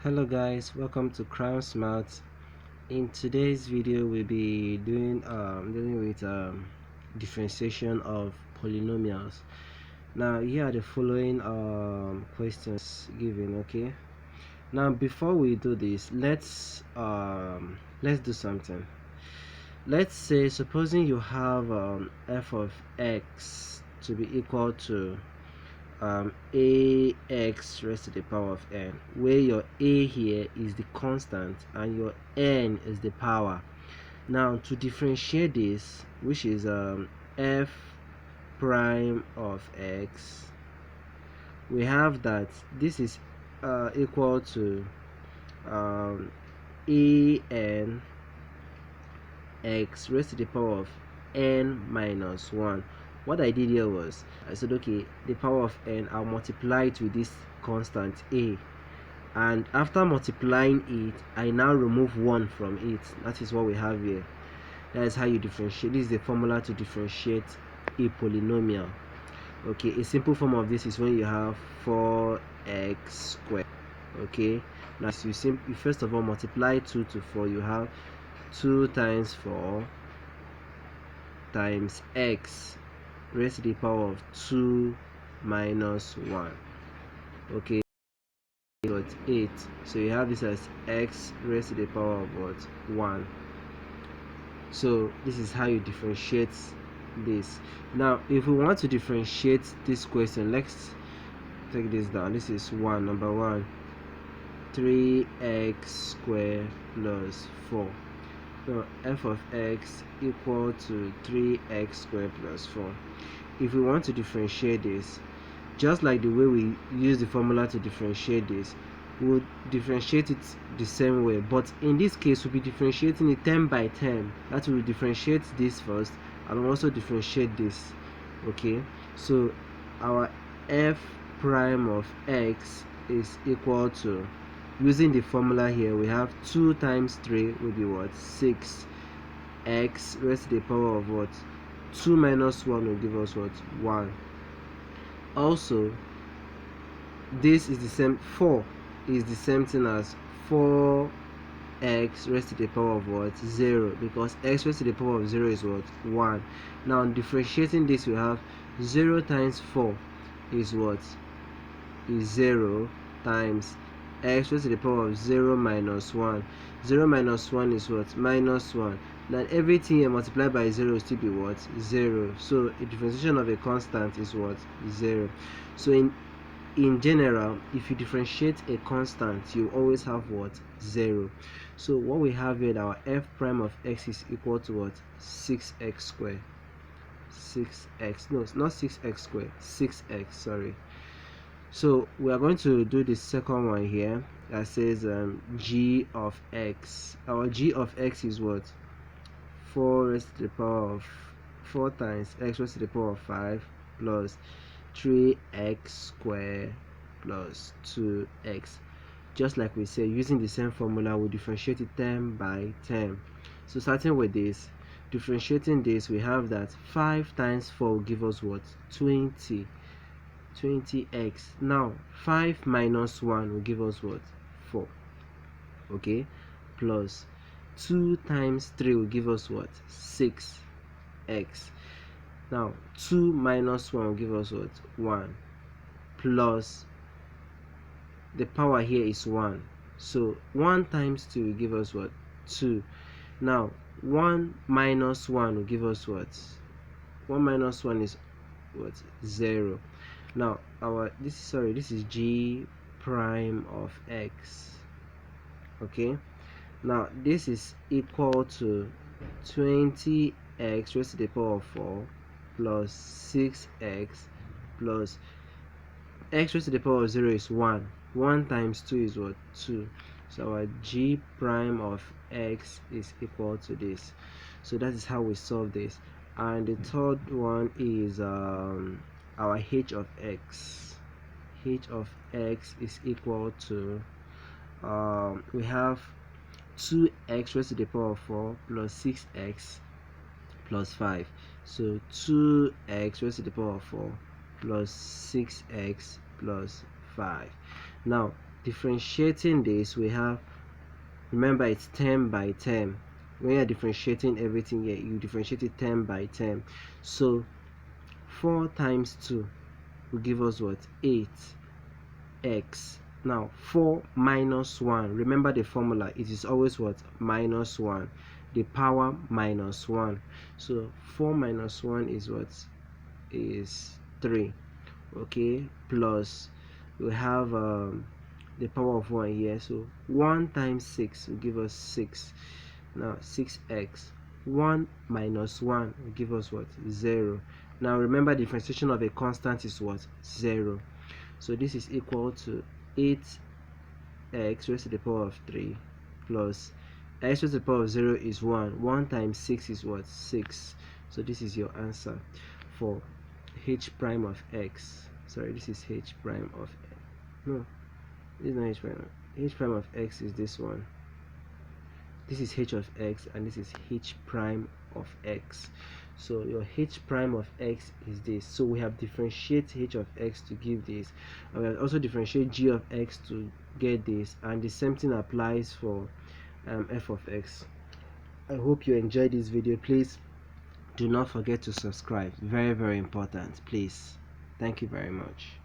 Hello guys, welcome to Crown Smart. In today's video we'll be dealing with differentiation of polynomials. Now here are the following questions given. Okay, now before we do this, let's do something. Let's say, supposing you have f of x to be equal to ax raised to the power of n, where your a here is the constant and your n is the power. Now to differentiate this, which is f prime of x, we have that this is equal to an x raised to the power of n minus 1. What I did here was I said, okay, the power of n, I'll multiply it with this constant a, and after multiplying it, I now remove 1 from it. That is what we have here. That is how you differentiate. This is the formula to differentiate a polynomial. Okay, a simple form of this is when you have 4x squared. Okay, now you first of all multiply 2 to 4. You have 2 times 4 times x raised to the power of 2 minus 1. Okay, got 8. So you have this as x raised to the power of what? 1. So this is how you differentiate this. Now if we want to differentiate this question, let's take this down. This is number 1, 3x squared plus 4. So f of x equal to 3x squared plus 4. If we want to differentiate this, just like the way we use the formula to differentiate this, we'll differentiate it the same way, but in this case we'll be differentiating it term by term. That will differentiate this first and we'll also differentiate this. Okay, so our f prime of x is equal to, using the formula here, we have 2 times 3 will be what? 6. X raised to the power of what? 2 minus 1 will give us what? 1. Also, this is the same. 4 is the same thing as 4x raised to the power of what? 0, because x raised to the power of 0 is what? 1. Now differentiating this, we have 0 times 4 is what? Is 0 times x raised to the power of 0 minus 1. 0 minus 1 is what? Minus 1. Now everything here multiplied by 0 will still be what? 0. So a differentiation of a constant is what? 0. So in general, if you differentiate a constant, you always have what? 0. So what we have here, our f prime of x is equal to what? 6x squared. 6x, no, it's not 6x squared, 6x, sorry. So we are going to do the second one here that says g of x. Our g of x is what? 4 raised to the power of 4 times x raised to the power of 5 plus 3x squared plus 2x. Just like we said, using the same formula, we differentiate it term by term. So starting with this, differentiating this, we have that 5 times 4 will give us what? 20x. Now 5 minus 1 will give us what? 4. Okay, plus 2 times 3 will give us what? 6x. Now 2 minus 1 will give us what? 1, plus the power here is 1, so 1 times 2 will give us what? 2. Now 1 minus 1 will give us what? 1 minus 1 is what? 0. Now this is g prime of x. Okay, now this is equal to 20x raised to the power of 4 plus 6x plus x raised to the power of 0 is 1. 1 times 2 is what? 2. So our g prime of x is equal to this. So that is how we solve this. And the third one is our h of x. H of x is equal to we have 2x raised to the power of 4 plus 6x plus 5. So 2x raised to the power of 4 plus 6x plus 5. Now differentiating this, we have, remember it's term by term. When you're differentiating everything here, you differentiate it term by term. So 4 times 2 will give us what? 8x. Now 4 minus 1, remember the formula, it is always what? Minus 1, the power minus 1. So 4 minus 1 is what? Is 3. Okay, plus we have the power of 1 here, so 1 times 6 will give us 6. Now 6x. 1 minus 1 will give us what? 0. Now remember, differentiation of a constant is what? 0. So this is equal to 8x raised to the power of 3 plus x raised to the power of 0 is 1. 1 times 6 is what? 6. So this is your answer for h prime of x. Sorry, this is h prime of x. No, this is not h prime. H prime of x is this one. This is h of x, and this is h prime of x. So your h prime of x is this. So we have differentiate h of x to give this, and we have also differentiate g of x to get this, and the same thing applies for f of x. I hope you enjoyed this video. Please do not forget to subscribe. Very, very important. Please. Thank you very much.